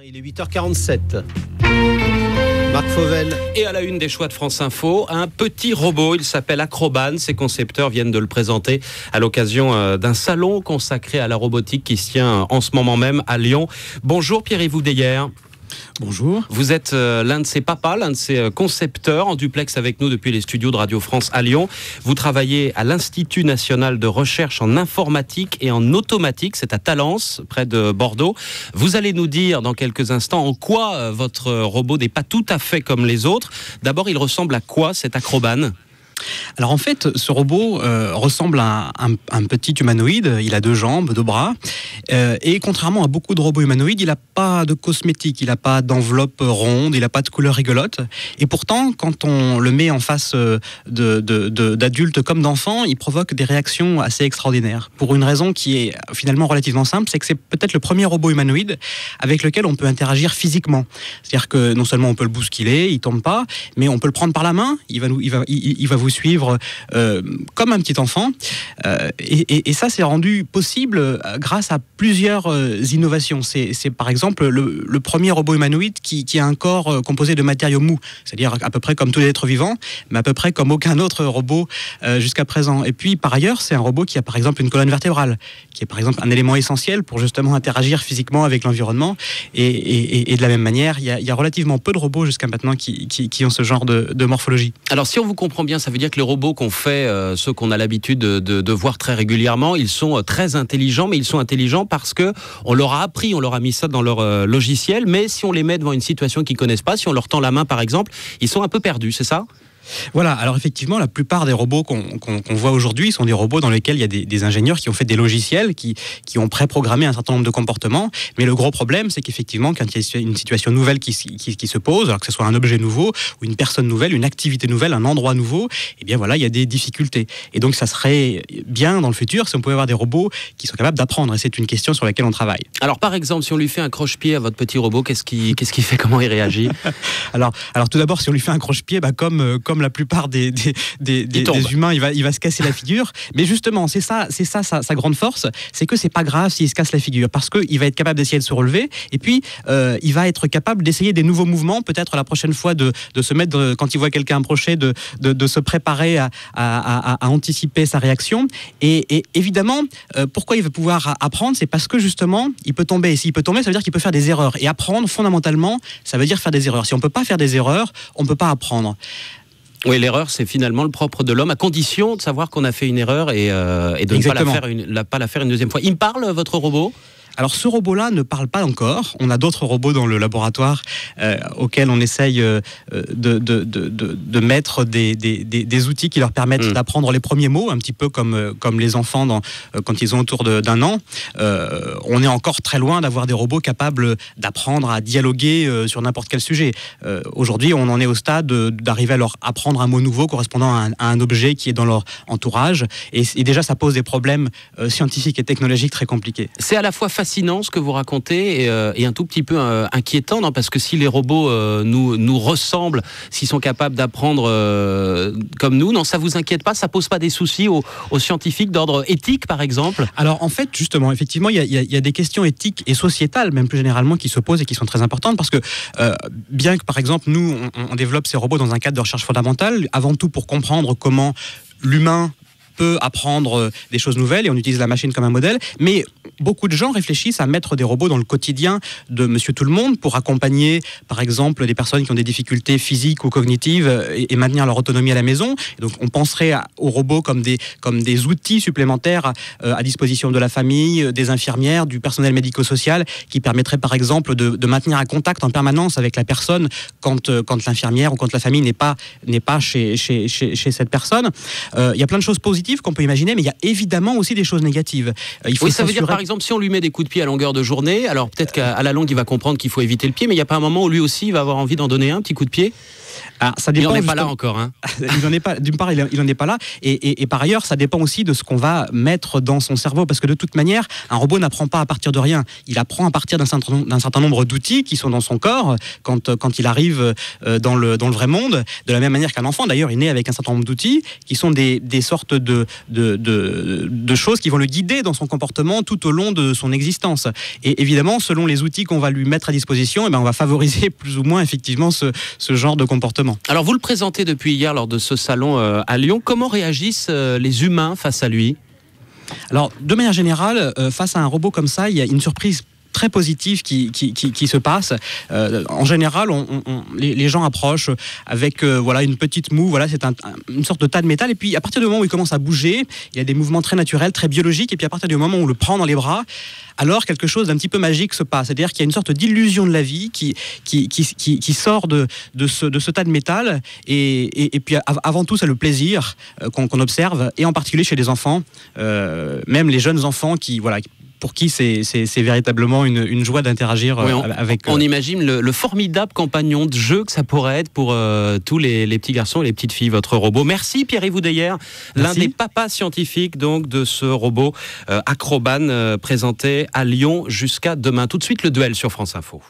Il est 8h47. Marc Fauvel. Et à la une des choix de France Info, un petit robot, il s'appelle Acroban. Ses concepteurs viennent de le présenter à l'occasion d'un salon consacré à la robotique qui se tient en ce moment même à Lyon. Bonjour Pierre-Yves Oudéyer. Bonjour. Vous êtes l'un de ses papas, l'un de ses concepteurs, en duplex avec nous depuis les studios de Radio France à Lyon. Vous travaillez à l'Institut national de recherche en informatique et en automatique, c'est à Talence, près de Bordeaux. Vous allez nous dire dans quelques instants en quoi votre robot n'est pas tout à fait comme les autres. D'abord, il ressemble à quoi cet Acroban ? Alors en fait, ce robot ressemble à un petit humanoïde. Il a 2 jambes, 2 bras. Et contrairement à beaucoup de robots humanoïdes, il n'a pas de cosmétique, il n'a pas d'enveloppe ronde, il n'a pas de couleur rigolote. Et pourtant, quand on le met en face d'adultes comme d'enfants, il provoque des réactions assez extraordinaires. Pour une raison qui est finalement relativement simple, c'est que c'est peut-être le premier robot humanoïde avec lequel on peut interagir physiquement. C'est-à-dire que non seulement on peut le bousculer, il tombe pas, mais on peut le prendre par la main, il va vous suivre comme un petit enfant. Et ça, c'est rendu possible grâce à plusieurs innovations. C'est par exemple le premier robot humanoïde qui a un corps composé de matériaux mous, c'est-à-dire à peu près comme tous les êtres vivants, mais à peu près comme aucun autre robot jusqu'à présent. Et puis, par ailleurs, c'est un robot qui a par exemple une colonne vertébrale, qui est par exemple un élément essentiel pour justement interagir physiquement avec l'environnement. Et de la même manière, il y a relativement peu de robots jusqu'à maintenant qui ont ce genre de morphologie. Alors, si on vous comprend bien, ça veut dire que les robots qu'on fait, ceux qu'on a l'habitude de voir très régulièrement, ils sont très intelligents, mais ils sont intelligents parce que on leur a appris, on leur a mis ça dans leur logiciel, mais si on les met devant une situation qu'ils connaissent pas, si on leur tend la main par exemple, ils sont un peu perdus, c'est ça ? Voilà, alors effectivement, la plupart des robots qu'on voit aujourd'hui sont des robots dans lesquels il y a des ingénieurs qui ont fait des logiciels, qui ont préprogrammé un certain nombre de comportements. Mais le gros problème, c'est qu'effectivement, quand il y a une situation nouvelle qui se pose, alors que ce soit un objet nouveau, ou une personne nouvelle, une activité nouvelle, un endroit nouveau, eh bien voilà, il y a des difficultés. Et donc, ça serait bien dans le futur si on pouvait avoir des robots qui sont capables d'apprendre. Et c'est une question sur laquelle on travaille. Alors, par exemple, si on lui fait un croche-pied à votre petit robot, qu'est-ce qu'il fait ? Comment il réagit ? alors, tout d'abord, si on lui fait un croche-pied, comme la plupart des humains, il va se casser la figure. Mais justement, c'est ça sa grande force, c'est que c'est pas grave s'il se casse la figure, parce qu'il va être capable d'essayer de se relever, et puis il va être capable d'essayer des nouveaux mouvements, peut-être la prochaine fois de se mettre, quand il voit quelqu'un approcher, de se préparer à anticiper sa réaction. Et évidemment, pourquoi il va pouvoir apprendre, c'est parce que justement, il peut tomber. Et s'il peut tomber, ça veut dire qu'il peut faire des erreurs. Et apprendre, fondamentalement, ça veut dire faire des erreurs. Si on peut pas faire des erreurs, on peut pas apprendre. Oui, l'erreur, c'est finalement le propre de l'homme, à condition de savoir qu'on a fait une erreur et de ne pas la faire une deuxième fois. Il me parle, votre robot ? Alors ce robot-là ne parle pas encore. On a d'autres robots dans le laboratoire auxquels on essaye de mettre des outils qui leur permettent d'apprendre les premiers mots, un petit peu comme les enfants quand ils ont autour d'1 an. On est encore très loin d'avoir des robots capables d'apprendre à dialoguer sur n'importe quel sujet. Aujourd'hui, on en est au stade d'arriver à leur apprendre un mot nouveau correspondant à un objet qui est dans leur entourage. Et déjà, ça pose des problèmes scientifiques et technologiques très compliqués. C'est à la fois fascinant ce que vous racontez et un tout petit peu inquiétant, non ? Parce que si les robots nous ressemblent, s'ils sont capables d'apprendre comme nous, non, ça vous inquiète pas ? Ça pose pas des soucis aux scientifiques d'ordre éthique, par exemple ? Alors en fait, justement, effectivement, il y a des questions éthiques et sociétales, même plus généralement, qui se posent et qui sont très importantes, parce que bien que, par exemple, nous, on développe ces robots dans un cadre de recherche fondamentale, avant tout pour comprendre comment l'humain peut apprendre des choses nouvelles, et on utilise la machine comme un modèle, mais beaucoup de gens réfléchissent à mettre des robots dans le quotidien de Monsieur Tout-le-Monde pour accompagner, par exemple, des personnes qui ont des difficultés physiques ou cognitives et maintenir leur autonomie à la maison. Et donc, on penserait aux robots comme des outils supplémentaires à disposition de la famille, des infirmières, du personnel médico-social, qui permettraient, par exemple, de maintenir un contact en permanence avec la personne quand l'infirmière ou quand la famille n'est pas chez cette personne. Il y a plein de choses positives qu'on peut imaginer, mais il y a évidemment aussi des choses négatives. Ça veut dire, par exemple, si on lui met des coups de pied à longueur de journée, alors peut-être qu'à la longue, il va comprendre qu'il faut éviter le pied, mais il n'y a pas un moment où lui aussi, il va avoir envie d'en donner un petit coup de pied ? Alors, ça dépend, il n'en est pas là encore. Hein. Il n'en est pas, d'une part, il n'en est pas là. Et par ailleurs, ça dépend aussi de ce qu'on va mettre dans son cerveau. Parce que de toute manière, un robot n'apprend pas à partir de rien. Il apprend à partir d'un certain nombre d'outils qui sont dans son corps quand il arrive dans le vrai monde. De la même manière qu'un enfant, d'ailleurs, il naît avec un certain nombre d'outils qui sont des sortes de de choses qui vont le guider dans son comportement tout au long de son existence. Et évidemment, selon les outils qu'on va lui mettre à disposition, on va favoriser plus ou moins effectivement ce genre de comportement. Alors vous le présentez depuis hier lors de ce salon à Lyon. Comment réagissent les humains face à lui ? Alors, de manière générale, face à un robot comme ça, il y a une surprise très positive qui se passe. En général, les gens approchent avec une petite moue, c'est une sorte de tas de métal, et puis à partir du moment où il commence à bouger, il y a des mouvements très naturels, très biologiques, et puis à partir du moment où on le prend dans les bras, alors quelque chose d'un petit peu magique se passe. C'est-à-dire qu'il y a une sorte d'illusion de la vie qui sort de ce tas de métal, et puis avant tout, c'est le plaisir qu'on observe, et en particulier chez les enfants, même les jeunes enfants pour qui c'est véritablement une joie d'interagir avec... On imagine le formidable compagnon de jeu que ça pourrait être pour tous les petits garçons et les petites filles, votre robot. Merci Pierre-Yves Oudéyer, l'un des papas scientifiques donc, de ce robot Acroban présenté à Lyon jusqu'à demain. Tout de suite le duel sur France Info.